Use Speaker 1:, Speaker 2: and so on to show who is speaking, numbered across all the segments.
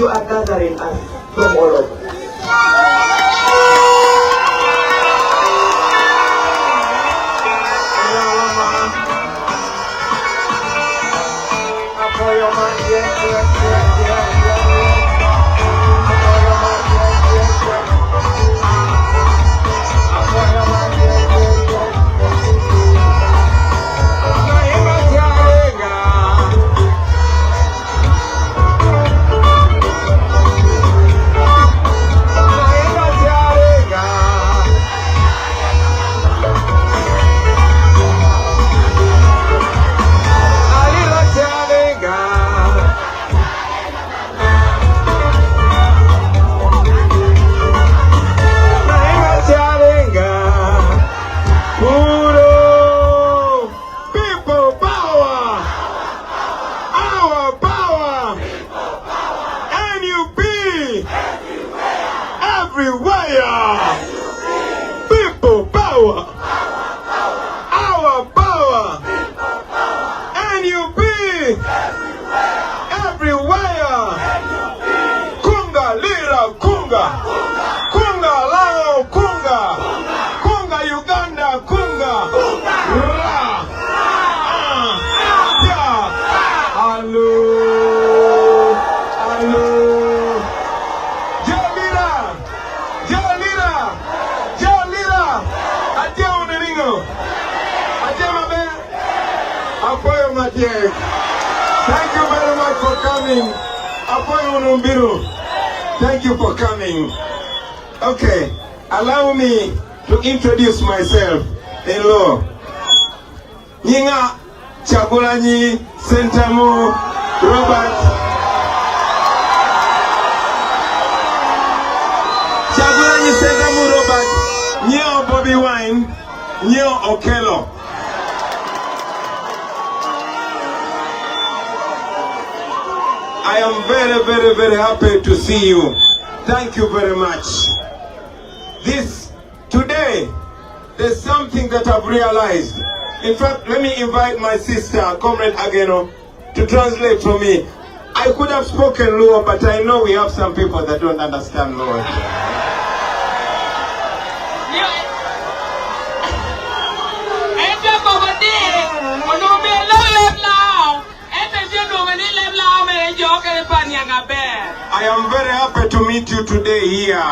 Speaker 1: you are gathering us from all over. People power. Our power. NUP. Everywhere. Kunga, Lira, Kunga. Kunga, Lao, Kunga. Kunga, Uganda, Kunga. Ra. Hello. Hello. Thank you very much for coming. Thank you for coming. Okay, allow me to introduce myself in law. Nyinga Chagulanyi Sentamu Robert. Chagulanyi Sentamu Robert. Nyo Bobi Wine. Nyo Okelo. I am very, very, very happy to see you. Thank you very much. Today, there's something that I've realized. In fact, let me invite my sister, Comrade Ageno, to translate for me. I could have spoken Luo, but I know we have some people that don't understand Luo. I am very happy to meet you today here.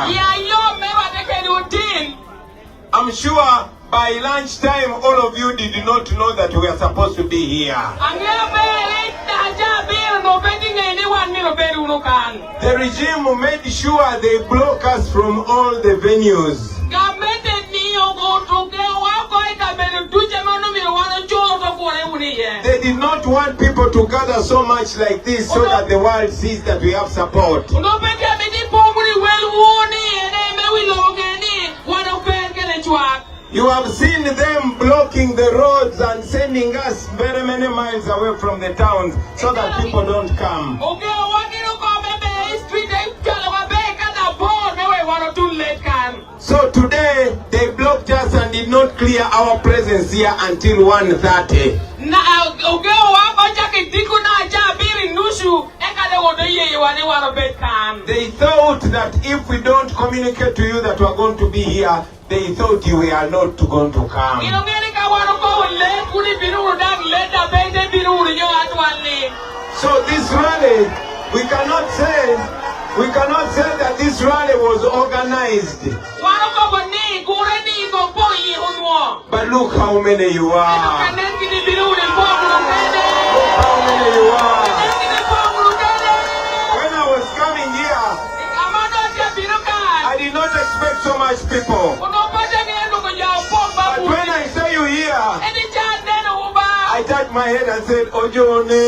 Speaker 1: I'm sure by lunchtime all of you did not know that we are supposed to be here. The regime made sure they block us from all the venues. They did not want people to gather so much like this so that the world sees that we have support. You have seen them blocking the roads and sending us very many miles away from the towns so that people don't come. So today they blocked us and did not clear our presence here until 1:30. They thought that if we don't communicate to you that we are going to be here, they thought you were not going to come. So this rally, we cannot say that this rally was organized. But look how many you are. Look how many you are. When I was coming here, I did not expect so much people. But when I saw you here, I touched my head and said, Ojone.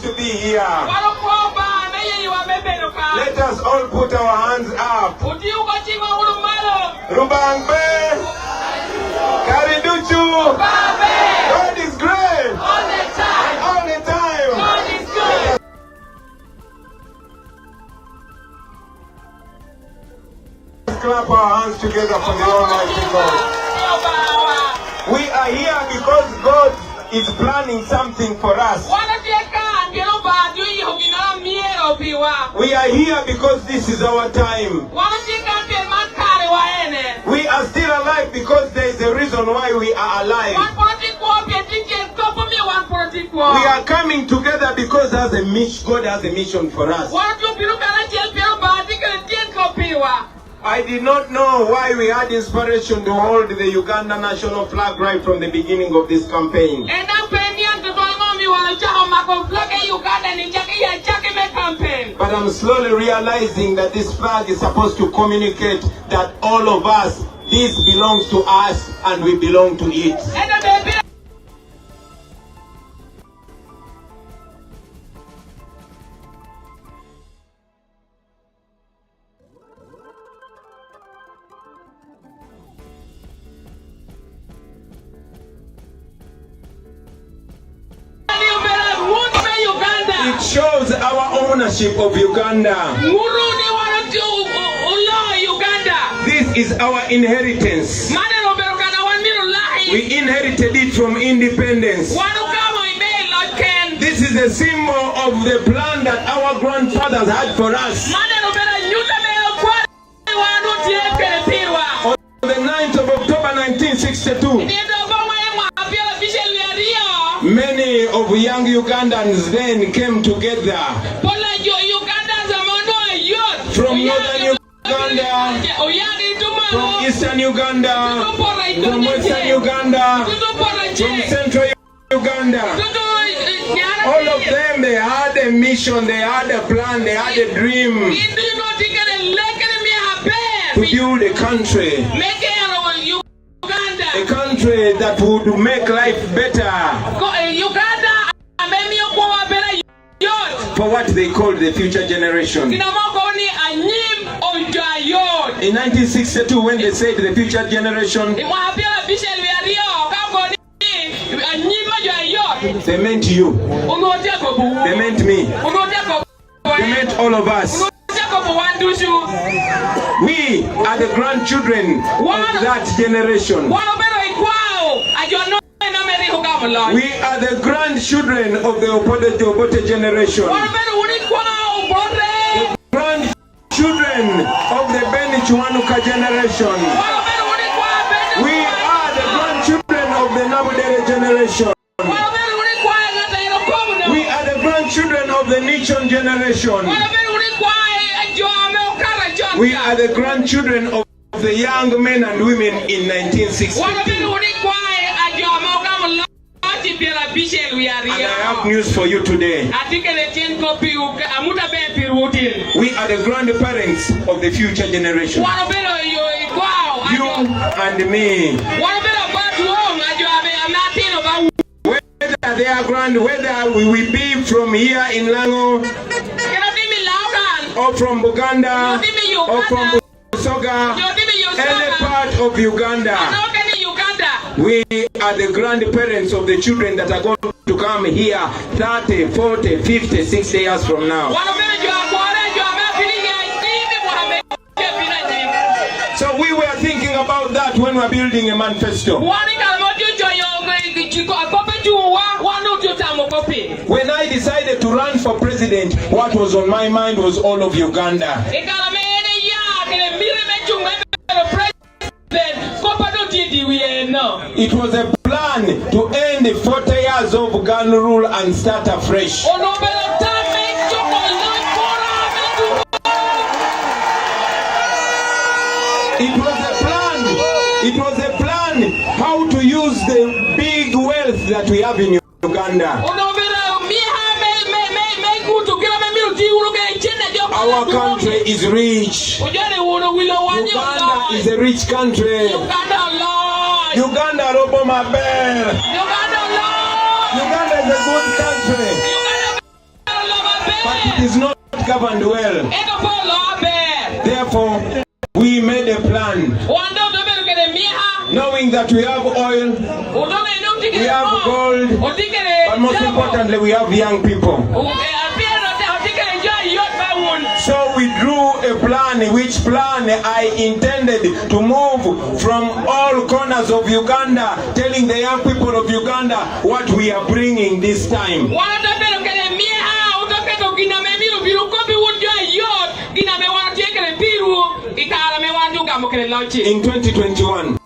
Speaker 1: To be here. Let us all put our hands up. Rubangbe, Kariduchu, God is great. All the time. All the time. God is good. hands together for the Almighty God. We are here because God is planning something for us. We are here because this is our time. We are still alive because there is a reason why we are alive. We are coming together because God has a mission for us. I did not know why we had inspiration to hold the Uganda national flag right from the beginning of this campaign. But I'm slowly realizing that this flag is supposed to communicate that all of us, this belongs to us and we belong to it. It shows our ownership of Uganda. This is our inheritance. We inherited it from independence. This is a symbol of the plan that our grandfathers had for us. On the 9th of October 1962, many of young Ugandans then came together from northern Uganda, from eastern Uganda, from western Uganda, from central Uganda. All of them, they had a mission, they had a plan, they had a dream to build a country. A country that would make life better for what they called the future generation. In 1962, when they said the future generation, they meant you. They meant me. They meant all of us. We are the grandchildren of that generation. We are the grandchildren of the Obote generation. The grandchildren of the Benichuanuka generation. We are the grandchildren of the Nabudere generation. We are the grandchildren of the Nichon generation. We are the grandchildren of the young men and women in 1960. And I have news for you today. We are the grandparents of the future generation. You and me. Whether they are whether we be from here in Lango, or from Buganda, or from Busoga, any part of Uganda. We are the grandparents of the children that are going to come here 30, 40, 50, 60 years from now. So we were thinking about that when we were building a manifesto. When I decided to run for president, what was on my mind was all of Uganda. It was a plan to end the 40 years of gun rule and start afresh. It was a plan how to use the big wealth that we have in Uganda. Our country is rich. Uganda is a rich country. Uganda Robo Mabel. Uganda is a good country. But it is not governed well. Therefore, we made a plan. Knowing that we have oil, we have gold, but most importantly, we have young people. So we drew a plan, which plan I intended to move from all corners of Uganda, telling the young people of Uganda what we are bringing this time. In 2021,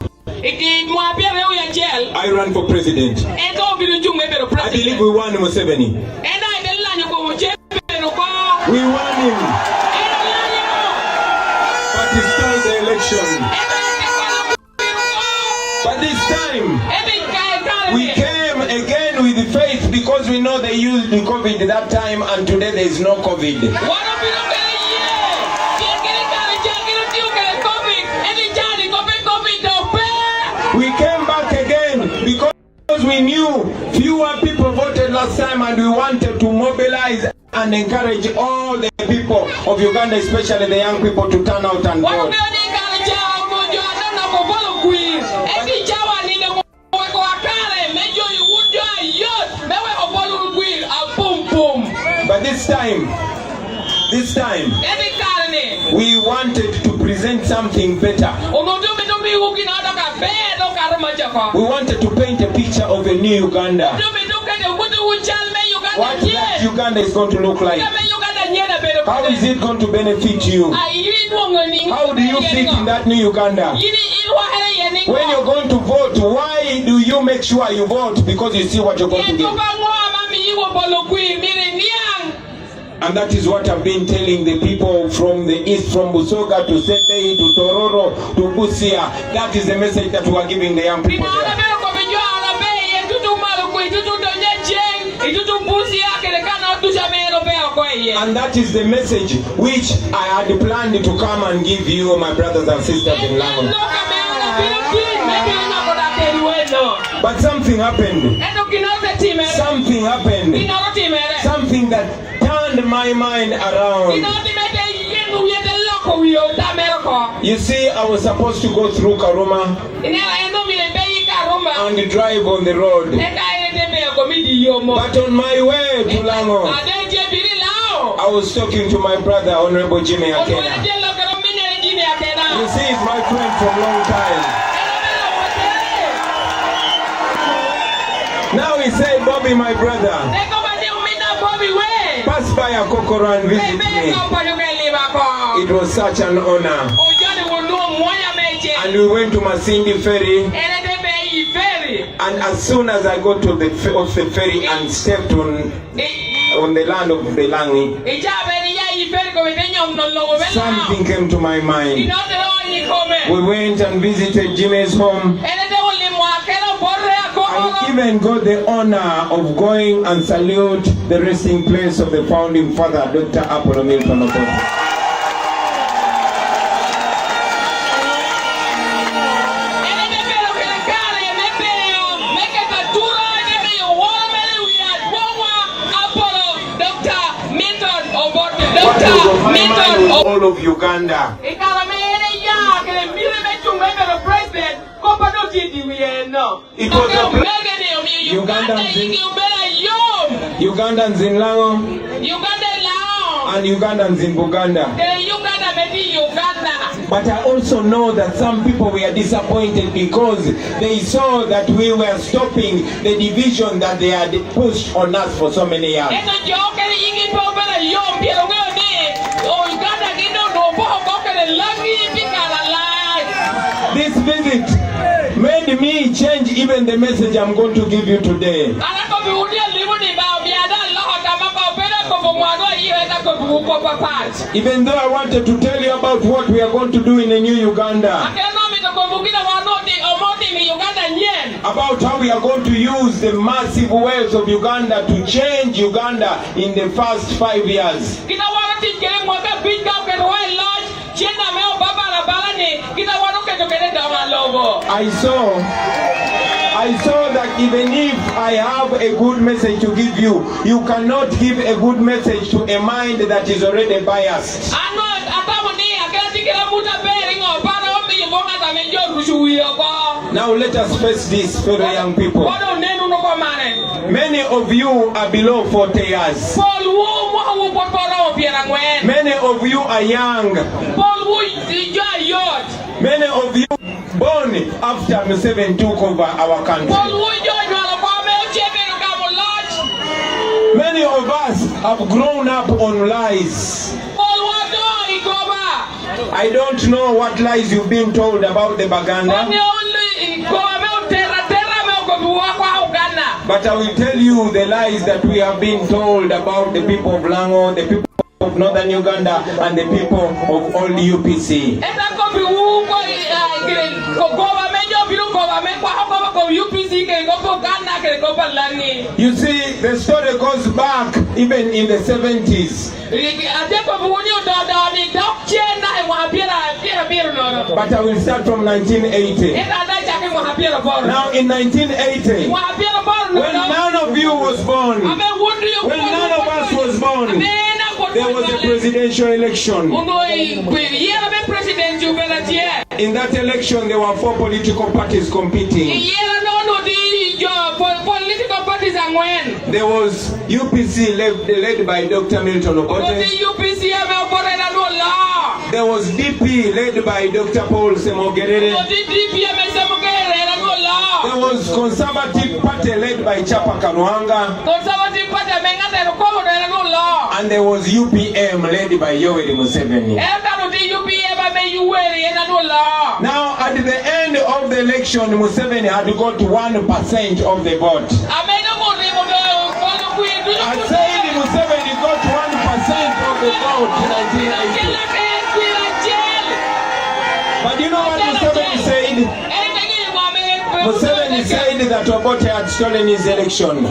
Speaker 1: I ran for president. I believe we won Museveni. We won him. But he stole the election. But this time, we came again with faith because we know they used the COVID that time and today there is no COVID. We came back again because we knew fewer people voted last time and we wanted to mobilize and encourage all the people of Uganda, especially the young people, to turn out and vote. But this time, we wanted to present something better. We wanted to paint a picture of a new Uganda. What that Uganda is going to look like. How is it going to benefit you? How do you fit in that new Uganda? When you're going to vote, why do you make sure you vote? Because you see what you're going to get. And that is what I've been telling the people from the east, from Busoga to Setei to Tororo to Busia. That is the message that we are giving the young people there. And that is the message which I had planned to come and give you, my brothers and sisters in Lagos. But something happened. Something happened. Something that turned my mind around. You see, I was supposed to go through Karuma and drive on the road. But on my way to Lango, I was talking to my brother, Honorable Jimmy Akena. You see, he's my friend from long time. Now he said, Bobi, my brother, pass by a Kokoro and visit me. It was such an honor. And we went to Masindi Ferry. And as soon as I got to the ferry and stepped on the land of the Langi, something came to my mind. We went and visited Jimmy's home. And even got the honor of going and salute the resting place of the founding father, Dr. Apollo Milton Okoth. All of Uganda. It was Ugandans in Lango and Ugandans in Buganda. But I also know that some people were disappointed because they saw that we were stopping the division that they had pushed on us for so many years. This visit made me change even the message I'm going to give you today. Even though I wanted to tell you about what we are going to do in a new Uganda, about how we are going to use the massive wealth of Uganda to change Uganda in the first 5 years. I saw that even if I have a good message to give you, you cannot give a good message to a mind that is already biased. Now let us face this, fellow young people. Many of you are below 40 years. Many of you are young. Many of you born after Museveni took over our country. Many of us have grown up on lies. I don't know what lies you've been told about the Baganda, but I will tell you the lies that we have been told about the people of Lango, the people of Northern Uganda, and the people of all UPC. You see, the story goes back even in the 70s. But I will start from 1980. Now in 1980, when none of you was born, when none of us was born, there was a presidential election. In that election, there were 4 political parties competing. There was UPC led by Dr. Milton Obote. There was DP led by Dr. Paul Semogerere. There was Conservative Party led by Chapa Kanuanga. And there was UPM led by Yoweri Museveni. Now, at the end of the election, Museveni had got 1% of the vote. I said Museveni got 1% of the vote in 1980. But you know what Museveni said? Museveni said that Obote had stolen his election.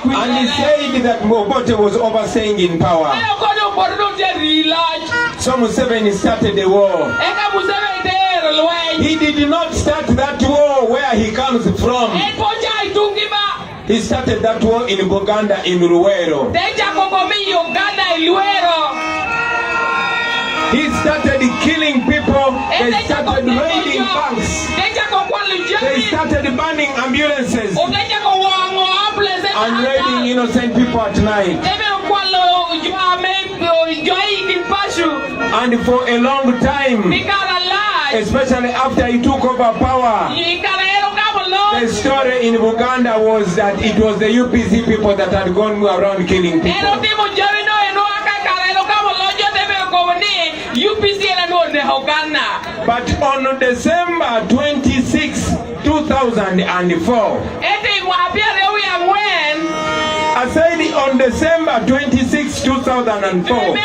Speaker 1: And he said that Obote was overstaying in power. So Museveni started the war. He did not start that war where he comes from. He started that war in Uganda, in Luwero. He started killing people. They started raiding banks. They started burning ambulances and raiding innocent people at night. And for a long time, especially after he took over power, the story in Uganda was that it was the UPC people that had gone around killing people. But on December 26, 2004, I said on December 26, 2004,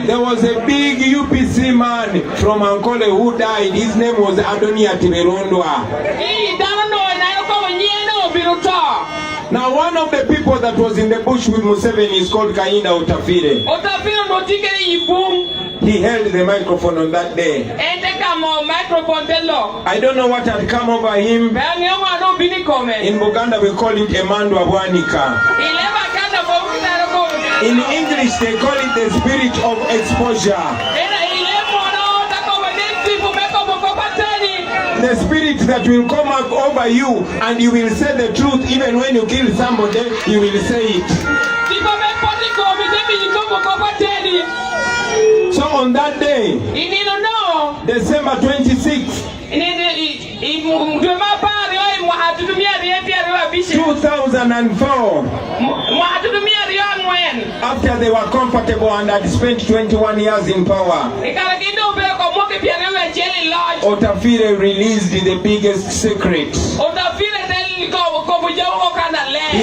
Speaker 1: there was a big UPC man from Ankole who died. His name was Adonia Tiberondwa. Now one of the people that was in the bush with Museveni is called Kainda Otafire. He held the microphone on that day. I don't know what had come over him. In Uganda we call it Emandwa Bwanika. In English they call it the spirit of exposure. The spirit that will come up over you and you will say the truth even when you kill somebody, you will say it. So on that day, December 26th, 2004, after they were comfortable and had spent 21 years in power, Otafire released the biggest secret. He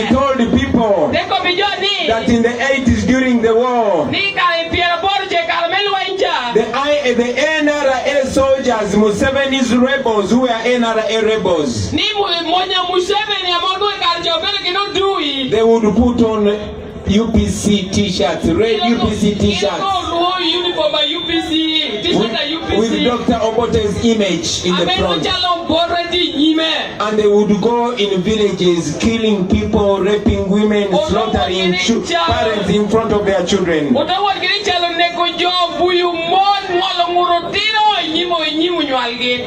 Speaker 1: told the people that in the 80s during the war, the NRA soldiers, Museveni's rebels, who were NRA rebels, they would put on UPC t-shirts, red UPC t-shirts, with Dr. Obote's image in the front. And they would go in villages, killing people, raping women, slaughtering parents in front of their children.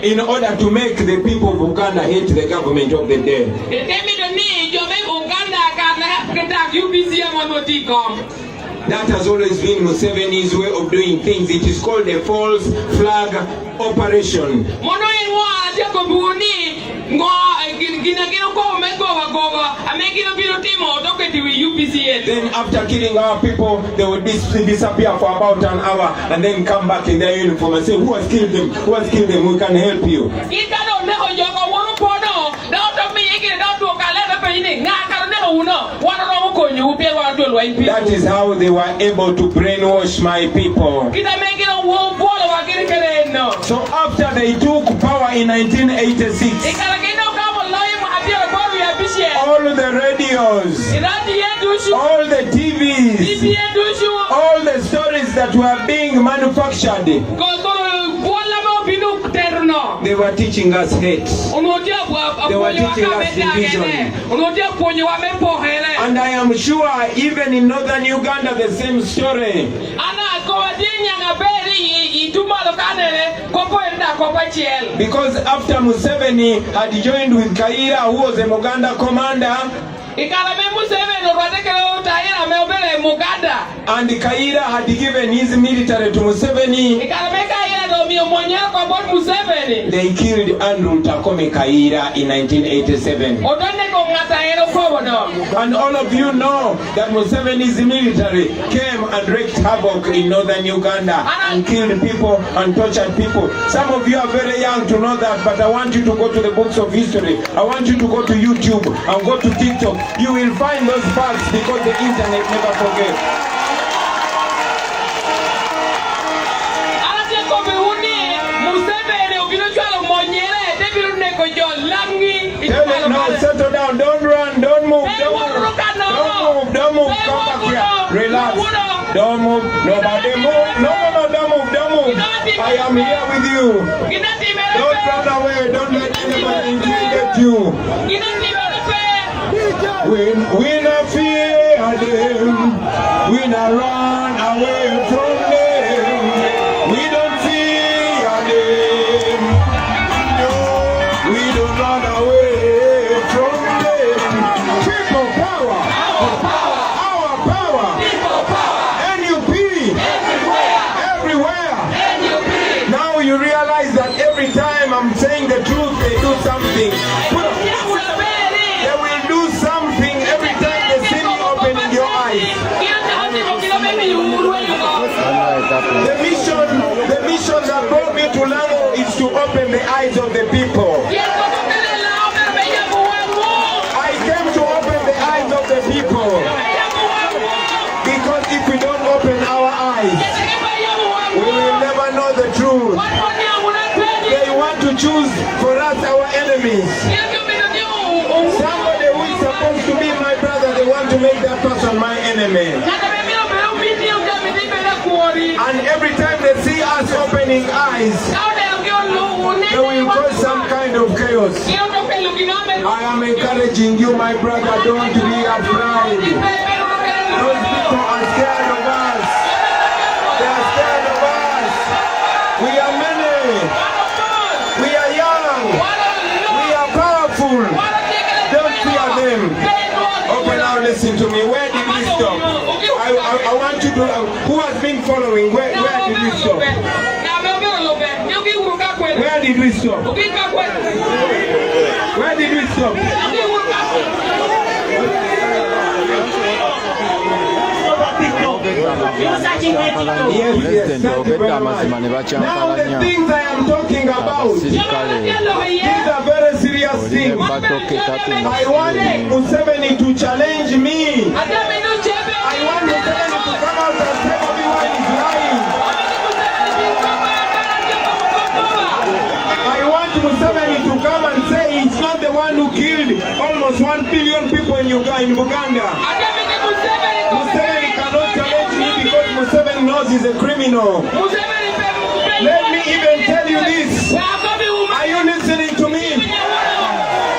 Speaker 1: in order to make the people of Uganda hate the government of the day. That has always been Museveni's way of doing things. It is called a false flag operation. Then after killing our people, they would disappear for about an hour and then come back in their uniform and say, who has killed them? Who has killed them? We can help you. That is how they were able to brainwash my people. So after they took power in 1986, all the radios, all the TVs, all the stories that were being manufactured, they were teaching us hate. They were teaching us division. And I am sure even in northern Uganda the same story. Because after Museveni had joined with Lira, who was a Muganda commander, and Lira had given his military to Museveni, they killed Andrew Takome Lira in 1987. And all of you know that Museveni's military came and wreaked havoc in northern Uganda and killed people and tortured people. Some of you are very young to know that, but I want you to go to the books of history. I want you to go to YouTube and go to TikTok. You will find those facts because the internet never forgets. No, settle down, don't run, don't move, don't move, don't move, come back here, relax, don't move, nobody move, no, don't move, I am here with you, don't run away, don't let anybody intimidate you. We not fear them, we not run away from them, we don't fear them, no, we don't run away. You realize that every time I'm saying the truth, they do something. They will do something every time they see me opening your eyes. The mission that brought me to Lago is to open the eyes of the people. I came to open the eyes of the people. Because if we don't open our eyes, we will never know the truth. They want to choose for us our enemies. Somebody who is supposed to be my brother, they want to make that person my enemy. And every time they see us opening eyes, they will cause some kind of chaos. I am encouraging you, my brother, don't be afraid. Those people are scared of us. They are scared of us. We are many. We are young. We are powerful. Don't fear them. Okay, now listen to me. Where did we stop? I want you to. Who has been following? Where did we stop? Where did we stop? Where did we stop? Yes, thank you very much. Now the things I am talking about, these are very serious things. I want Museveni to challenge me. I want Museveni to come out and say everyone is lying. I want Museveni to come and say he's not the one who killed almost 1 billion people in Uganda. Museveni cannot challenge me because Museveni knows he's a criminal. Let me even tell you this. Are you listening to me?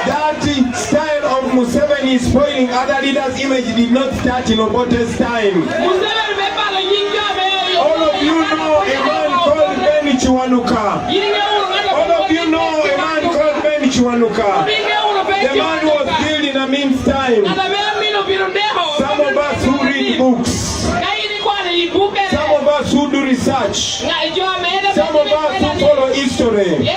Speaker 1: That style of Museveni spoiling other leaders' image did not start in Obote's time. All of you know a man called Chiwanuka. All of you know a man called Ben Chiwanuka. The man was killed in a means time. Some of us who read books, some of us who do research, some of us who follow history,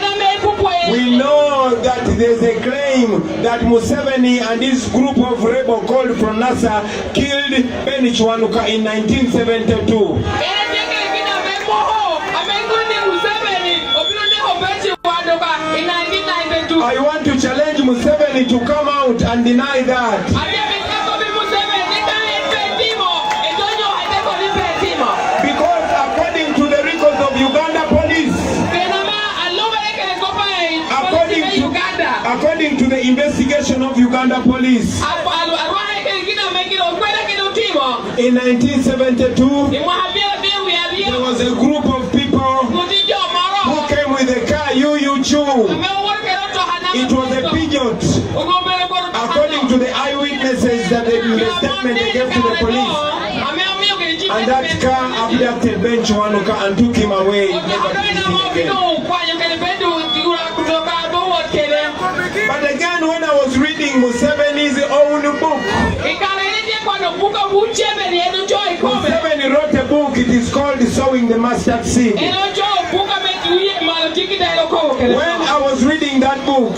Speaker 1: we know that there's a claim that Museveni and his group of rebels called from NASA killed Ben Chiwanuka in 1972. I want to challenge Museveni to come out and deny that. Because according to the records of Uganda police, according to the investigation of Uganda police, in 1972, there was a group of people who came with a car, Chu. It was a pigeon. According to the eyewitnesses that the statement they gave to the police. And that car abducted Ben Chiwanuka and took him away. Never to see him again. But again, when I was reading Museveni's own book, Museveni wrote a book, it is called Sowing the Mustard Seed. When I was reading that book,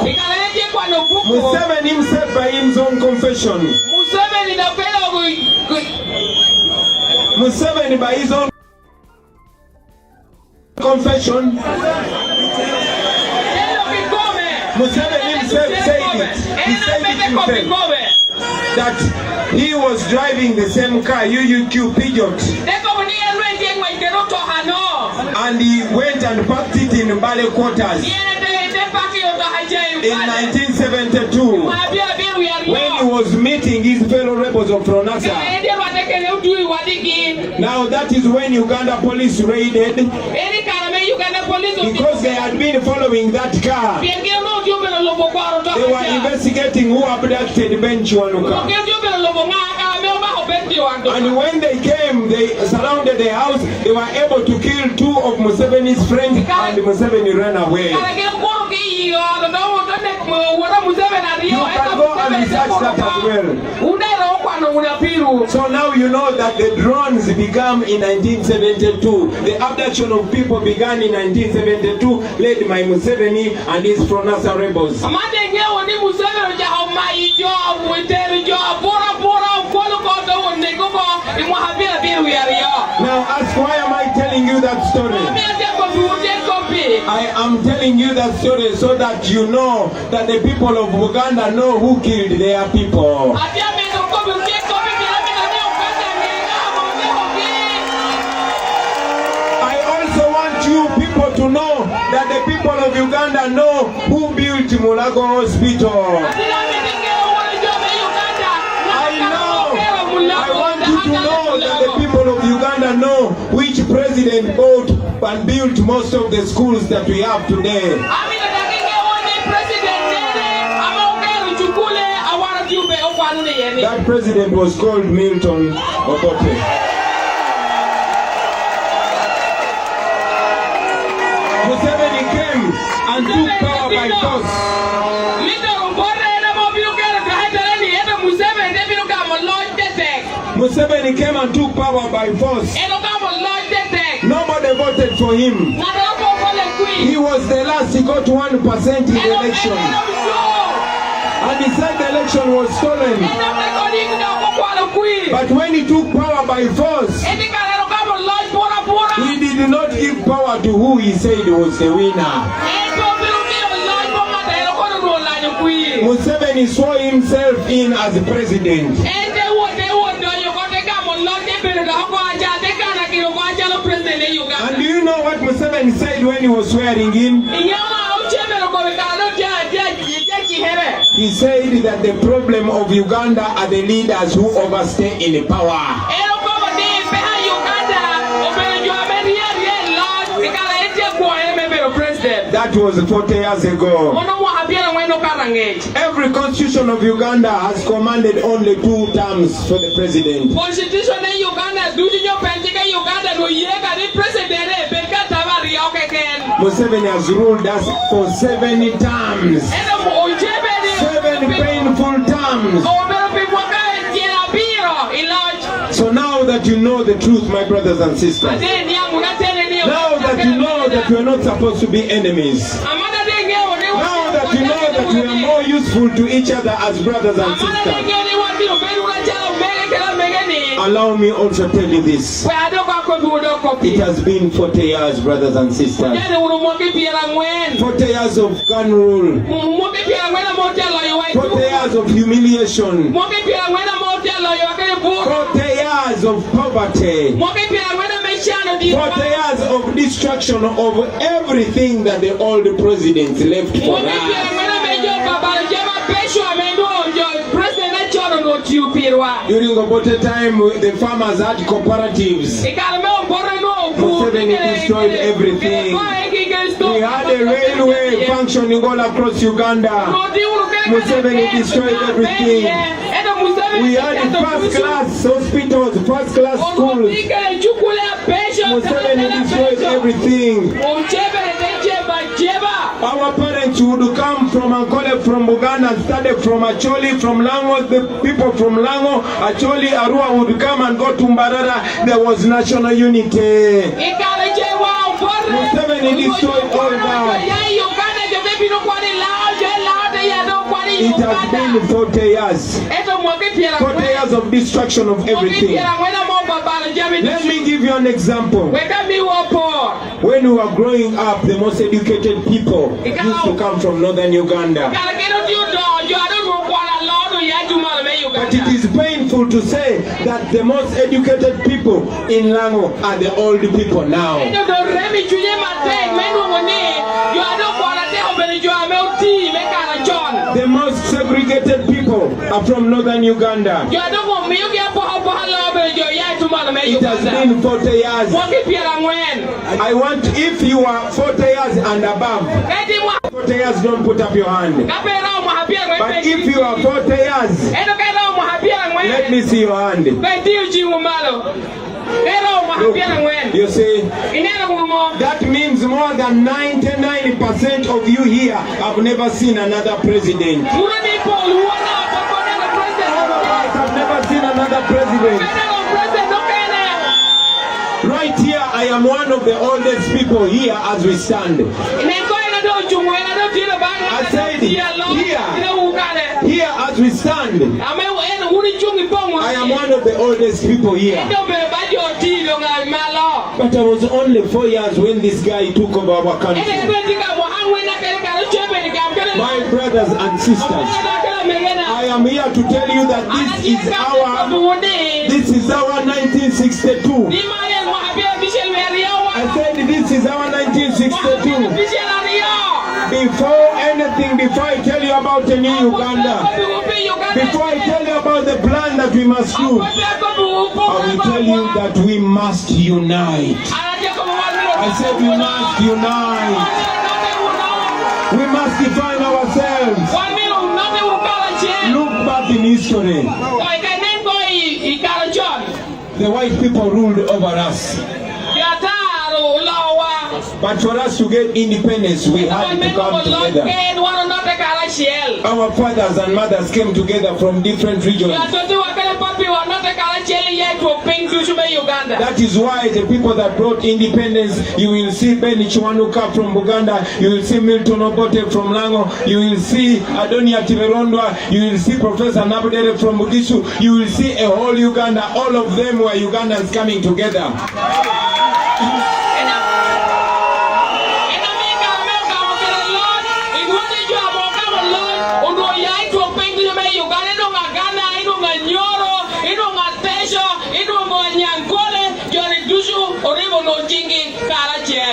Speaker 1: Museveni himself by his own confession, Museveni by his own confession, Museveni himself said it. He said it himself that he was driving the same car, UUQ Peugeot, and he went and parked it in Mbale quarters in 1972 when he was meeting his fellow rebels of Fronasa. Now that is when Uganda police raided, because they had been following that car. They were investigating who abducted Ben Chiwanuka. And when they came, they surrounded the house. They were able to kill 2 of Museveni's friends, and Museveni ran away. You can go and research that as well. So now you know that the drones began in 1972. The abduction of people began in 1972, led by Museveni and his Fronasa rebels. Now ask, why am I telling you that story? I am telling you that story so that you know that the people of Uganda know who killed their people. I also want you people to know that the people of Uganda know who built Mulago Hospital. I want you to know that the people of Uganda know which president bought and built most of the schools that we have today. That president was called Milton Obote. Museveni came and took power by force. Museveni came and took power by force. Nobody voted for him. He was the last. He got 1% in the election. And he said the election was stolen. But when he took power by force, he did not give power to who he said was the winner. Museveni swore himself in as the president. And do you know what Museveni said when he was swearing in? He said that the problem of Uganda are the leaders who overstay in power. That was 40 years ago. Every constitution of Uganda has commanded only 2 terms for the president. Museveni has ruled us for 7 terms. 7 painful terms. So now that you know the truth, my brothers and sisters, now that you know that we are not supposed to be enemies, now that you know that we are more useful to each other as brothers and sisters, allow me also tell you this. It has been 40 years, brothers and sisters. 40 years of gun rule. 40 years of humiliation. 40 years of poverty. 40 years of destruction of everything that the old presidents left for us. During Obote time, the farmers had cooperatives. Museveni destroyed everything. We had a railway functioning all across Uganda. Museveni destroyed everything. We had first-class hospitals, first-class schools. Museveni destroyed everything. Our parents would come from Ankole, from Uganda, and study from Acholi, from Lango. The people from Lango, Acholi, Arua would come and go to Mbarara. There was national unity. Museveni destroyed all that. It has been 40 years. 40 years of destruction of everything. Let me give you an example. When we were growing up, the most educated people used to come from northern Uganda. But it is painful to say that the most educated people in Lango are the old people now. The most segregated people are from northern Uganda. It has been 40 years. I want, if you are 40 years and above, 40 years, don't put up your hand. But if you are 40 years, let me see your hand. Look, you see, that means more than 99% of you here have never seen another president. All of us have never seen another president. Right here, I am one of the oldest people here as we stand. I said, here as we stand, I am one of the oldest people here. But I was only 4 years when this guy took over our country. My brothers and sisters, I am here to tell you that this is our 1962. I said this is our 1962. Before anything, before I tell you about the new Uganda, before I tell you about the plan that we must do, I will tell you that we must unite. I said we must unite. We must define ourselves. Look back in history. The white people ruled over us. But for us to get independence, we had to come together. Our fathers and mothers came together from different regions. That is why the people that brought independence, you will see Benny Chiwanuka from Uganda, you will see Milton Obote from Lango, you will see Adonia Tiverondwa, you will see Professor Nabudere from Bugishu, you will see a whole Uganda. All of them were Ugandans coming together.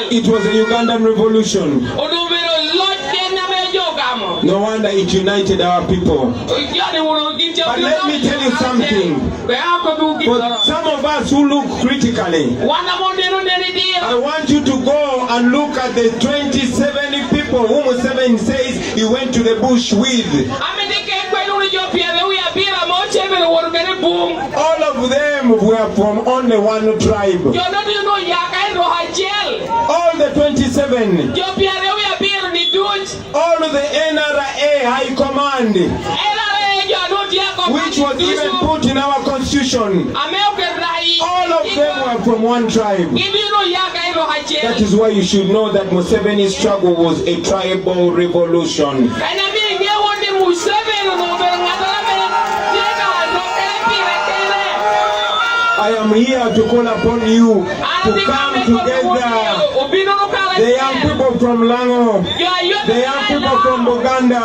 Speaker 1: It was a Ugandan revolution. No wonder it united our people. But let me tell you something. For some of us who look critically, I want you to go and look at the 27 people whom Museveni says he went to the bush with. All of them were from only one tribe. All the 27 27, all the NRA High Command, which was even put in our constitution, all of them were from one tribe. That is why you should know that Museveni's struggle was a tribal revolution. I am here to call upon you to come together. The young people from Lango, the young people from Uganda,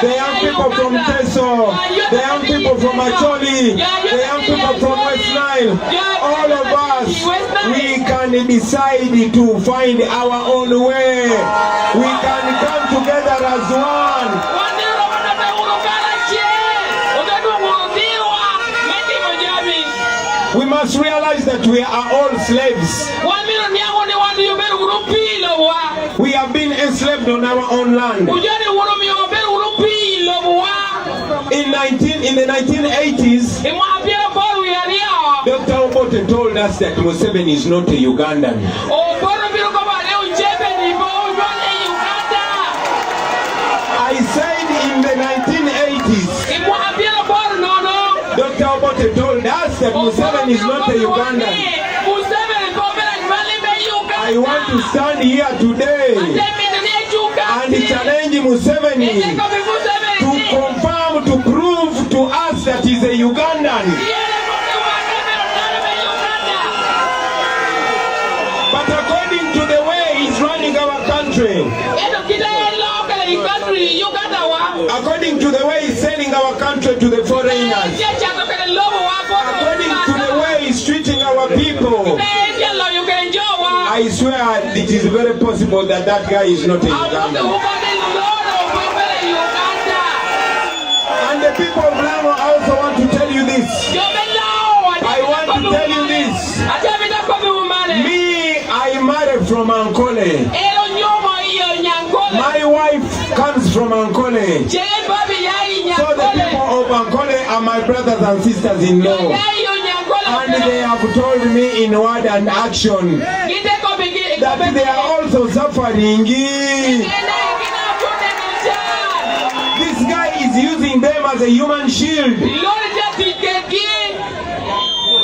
Speaker 1: the young people from Teso, the young people from Acholi, the young people from West Nile, all of us, we can decide to find our own way. We can come together as one. We must realize that we are all slaves. We have been enslaved on our own land. In the 1980s, Dr. Obote told us that Museveni is not a Ugandan. I said in the 1980s, Dr. Obote told us that Museveni is not a Ugandan. I want to stand here today and challenge Museveni to confirm, to prove to us that he's a Ugandan. But according to the way he's running our country, according to the way he's selling our country to the foreigners, according to the way he's treating our people, I swear it is very possible that that guy is not a Ugandan. And the people of Lamo, I also want to tell you this. I want to tell you this. Me, I married from Ankole. My wife comes from Ankole. So the people of Ankole are my brothers and sisters in law. And they have told me in word and action that they are also suffering. This guy is using them as a human shield.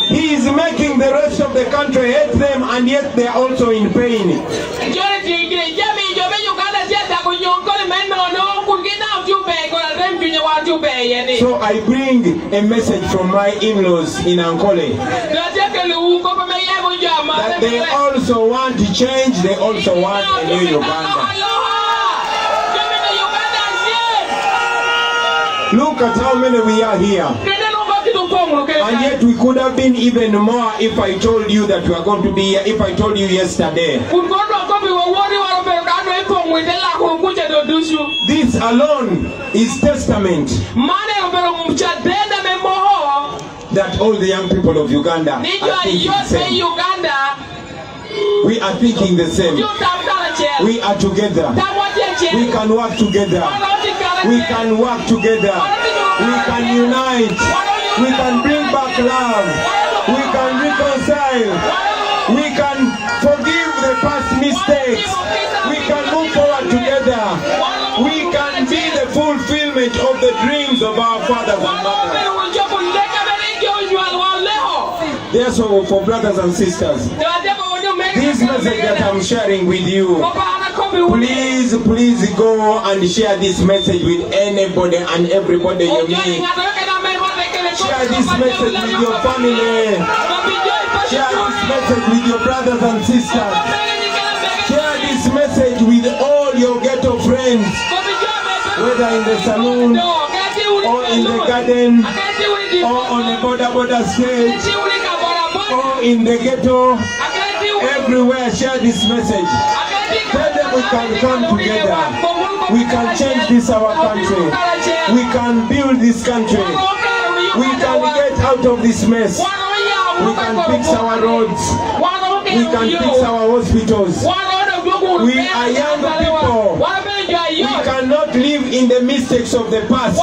Speaker 1: He is making the rest of the country hate them, and yet they are also in pain. So I bring a message from my in-laws in Ankole that they also want to change, they also want a new Uganda. Look at how many we are here. And yet we could have been even more if I told you that we are going to be here, if I told you yesterday. This alone is testament that all the young people of Uganda are thinking the same. We are thinking the same. We are together. We can work together. We can work together. We can unite. We can bring back love. We can reconcile. We can forgive the past mistakes. We can move forward together. We can be the fulfillment of the dreams of our fathers and mothers. Therefore, for brothers and sisters, this message that I'm sharing with you, please go and share this message with anybody and everybody you meet. Share this message with your family. Share this message with your brothers and sisters. Share this message with all your ghetto friends, whether in the saloon, or in the garden, or on a border stage, or in the ghetto. Everywhere, share this message. Tell them we can come together. We can change this our country. We can build this country. We can get out of this mess. We can fix our roads. We can fix our hospitals. We are young people. We cannot live in the mistakes of the past.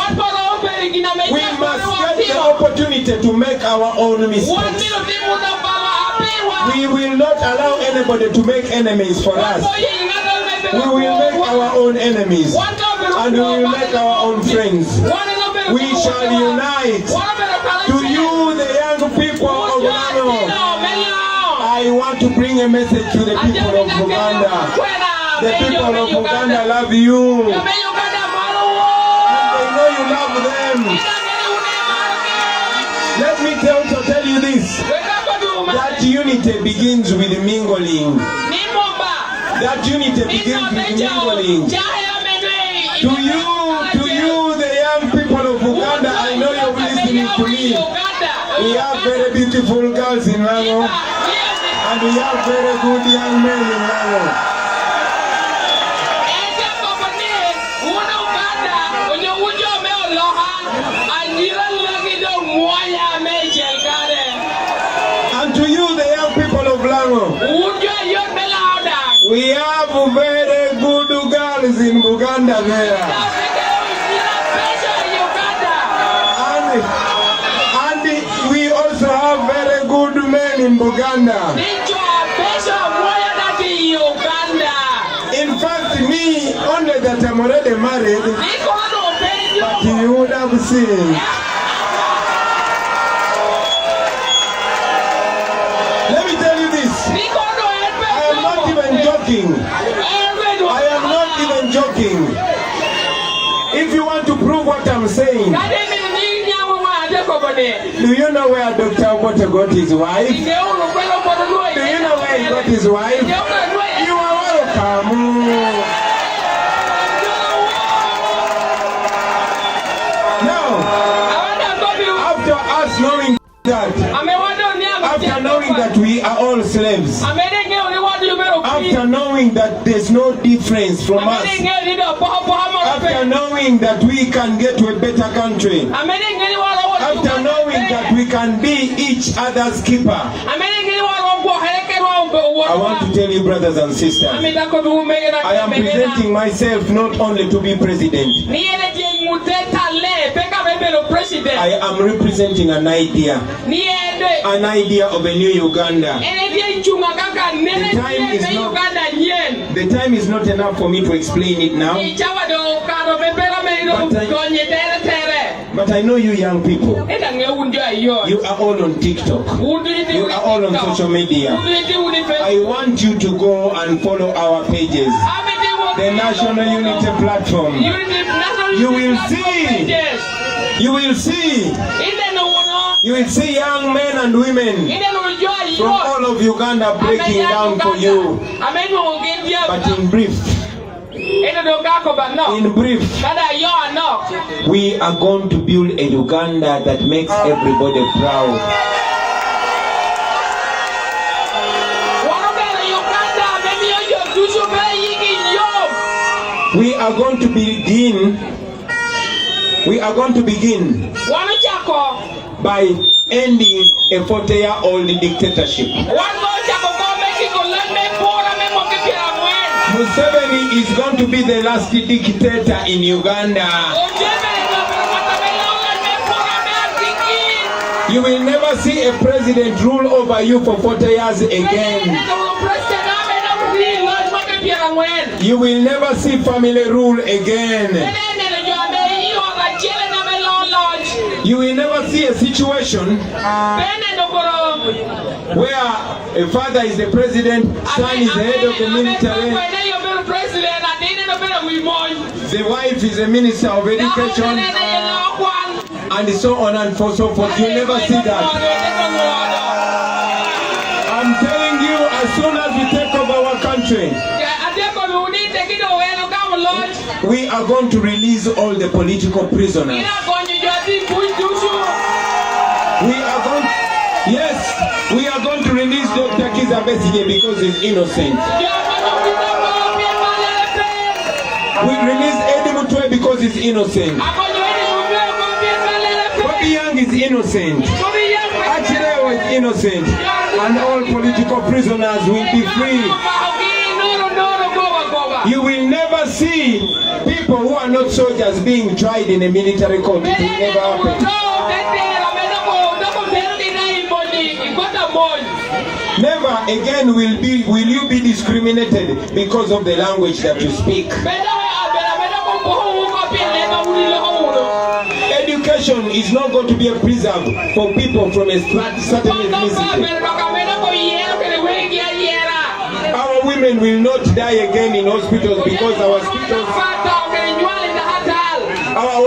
Speaker 1: We must get the opportunity to make our own mistakes. We will not allow anybody to make enemies for us. We will make our own enemies. And we will make our own friends. We shall unite. To you, the young people of Uganda, I want to bring a message to the people of Uganda. The people of Uganda love you. And they know you love them. Let me also tell you this. That unity begins with mingling. That unity begins with mingling. To you, the young people of Uganda, I know you're listening to me. We have very beautiful girls in Lago, and we have very good young men in Lago. And to you, the young people of Lago, we have very good girls in Uganda there. And we also have very good men in Uganda. In fact, me, only that I'm already married, but you would have seen. Let me tell you this. I am not even joking. I am not even joking. If you want to prove what I'm saying, do you know where Dr. Obote got his wife? Do you know where he got his wife? You are welcome. Now, after us knowing that, after knowing that we are all slaves, after knowing that there's no difference from us, after knowing that we can get to a better country, after knowing that we can be each other's keeper, I want to tell you, brothers and sisters, I am presenting myself not only to be president. I am representing an idea of a new Uganda. The time is not enough for me to explain it now. But I know you young people. You are all on TikTok. You are all on social media. I want you to go and follow our pages. The National Unity Platform. You will see. You will see. You will see young men and women from all of Uganda breaking down for you. But in brief, we are going to build a Uganda that makes everybody proud. We are going to begin by ending a 40-year-old dictatorship. Museveni is going to be the last dictator in Uganda. You will never see a president rule over you for 40 years again. You will never see family rule again. You will never see a situation where a father is the president, son is the head of the military, the wife is a minister of education, and so on and so forth. You never see that. I'm telling you, as soon as we take over our country, we are going to release all the political prisoners. We are going to release Dr. Kiza Besigye because he's innocent. We release Eddie Mutwe because he's innocent. Bobi Young is innocent. Achille is innocent. And all political prisoners will be free. You will never see people who are not soldiers being tried in a military court. It will never happen. Never again will you be discriminated because of the language that you speak. Education is not going to be a preserve for people from a certain ethnicity. Our women will not die again in hospitals because our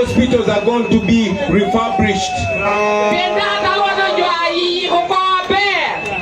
Speaker 1: hospitals are going to be refurbished.